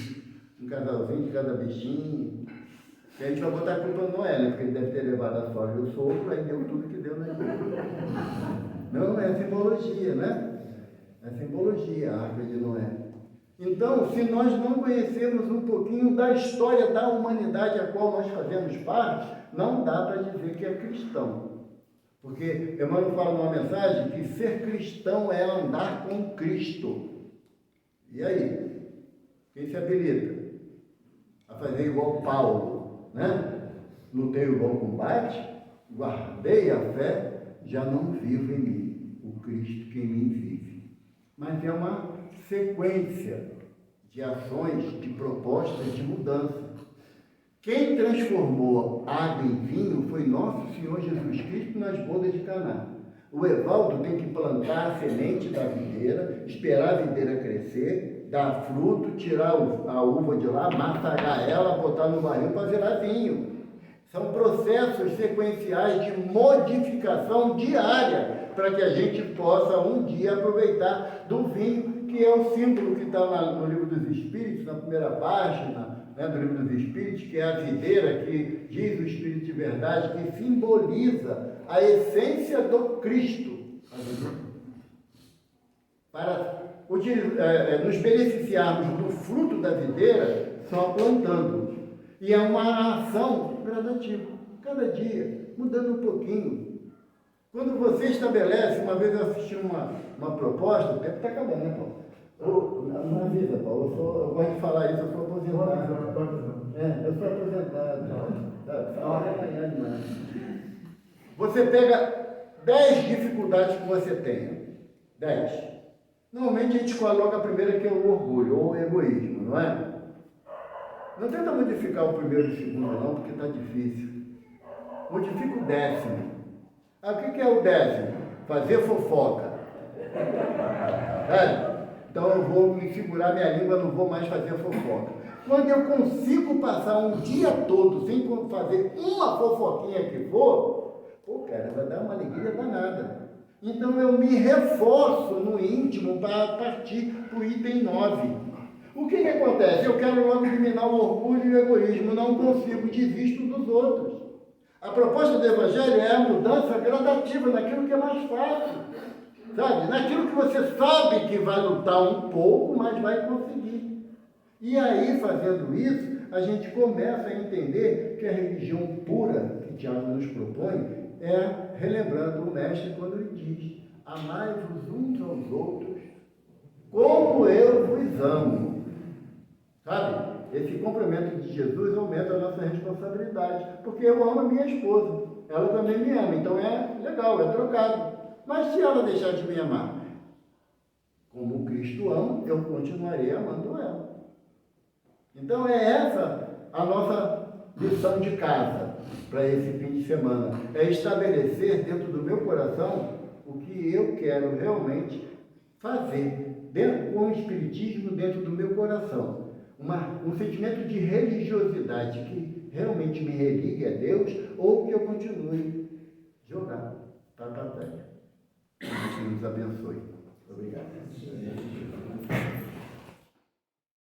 um casalzinho de cada bichinho? E a gente vai botar a culpa no Noé, né? Porque ele deve ter levado a sogra e o sopro, aí deu tudo que deu na igreja. Não, é simbologia, né? É simbologia a Arca de Noé. Então, se nós não conhecermos um pouquinho da história da humanidade a qual nós fazemos parte, não dá para dizer que é cristão. Porque Emmanuel fala numa mensagem que ser cristão é andar com Cristo. E aí? Quem se habilita a fazer igual Paulo, né? Lutei o bom combate, guardei a fé, já não vivo em mim, o Cristo que em mim vive. Mas é uma sequência de ações, de propostas de mudança. Quem transformou água em vinho foi nosso Senhor Jesus Cristo nas bodas de Caná. O Evaldo tem que plantar a semente da videira, esperar a videira crescer, dar fruto, tirar a uva de lá, massagar ela, botar no barril para virar vinho. São processos sequenciais de modificação diária para que a gente possa um dia aproveitar do vinho, que é o símbolo que está no Livro dos Espíritos, na primeira página, né, do Livro dos Espíritos, que é a videira que diz o Espírito de verdade, que simboliza a essência do Cristo. Para nos beneficiarmos do fruto da videira, só plantando. E é uma ação gradativa, cada dia, mudando um pouquinho. Quando você estabelece, uma vez eu assisti uma proposta, o tempo está acabando, né, Paulo? Não avisa, Paulo, eu gosto de falar isso, eu sou aposentado. Eu sou aposentado. Amanhã demais. Você pega 10 dificuldades que você tenha. 10. Normalmente a gente coloca a primeira, que é o orgulho, ou o egoísmo, não é? Não tenta modificar o primeiro e o segundo, não, porque está difícil. Modifica o 10º. O que é o 10º? Fazer fofoca. Então eu vou me segurar minha língua, não vou mais fazer fofoca. Quando eu consigo passar um dia todo sem fazer uma fofoquinha que for, cara, vai dar uma alegria danada. Então eu me reforço no íntimo para partir para o item 9. O que acontece? Eu quero logo eliminar o orgulho e o egoísmo, não consigo, desisto dos outros. A proposta do Evangelho é a mudança gradativa naquilo que é mais fácil, sabe? Naquilo que você sabe que vai lutar um pouco, mas vai conseguir. E aí, fazendo isso, a gente começa a entender que a religião pura que Tiago nos propõe é, relembrando o Mestre quando ele diz: amai-vos uns aos outros como eu vos amo. Sabe? Esse complemento de Jesus aumenta a nossa responsabilidade, porque eu amo a minha esposa, ela também me ama, então é legal, é trocado. Mas se ela deixar de me amar, como Cristo ama, eu continuarei amando ela. Então é essa a nossa lição de casa para esse fim de semana. É estabelecer dentro do meu coração o que eu quero realmente fazer, com o Espiritismo dentro do meu coração. Um sentimento de religiosidade que realmente me religue a Deus, ou que eu continue jogando. Que nos abençoe. Obrigado.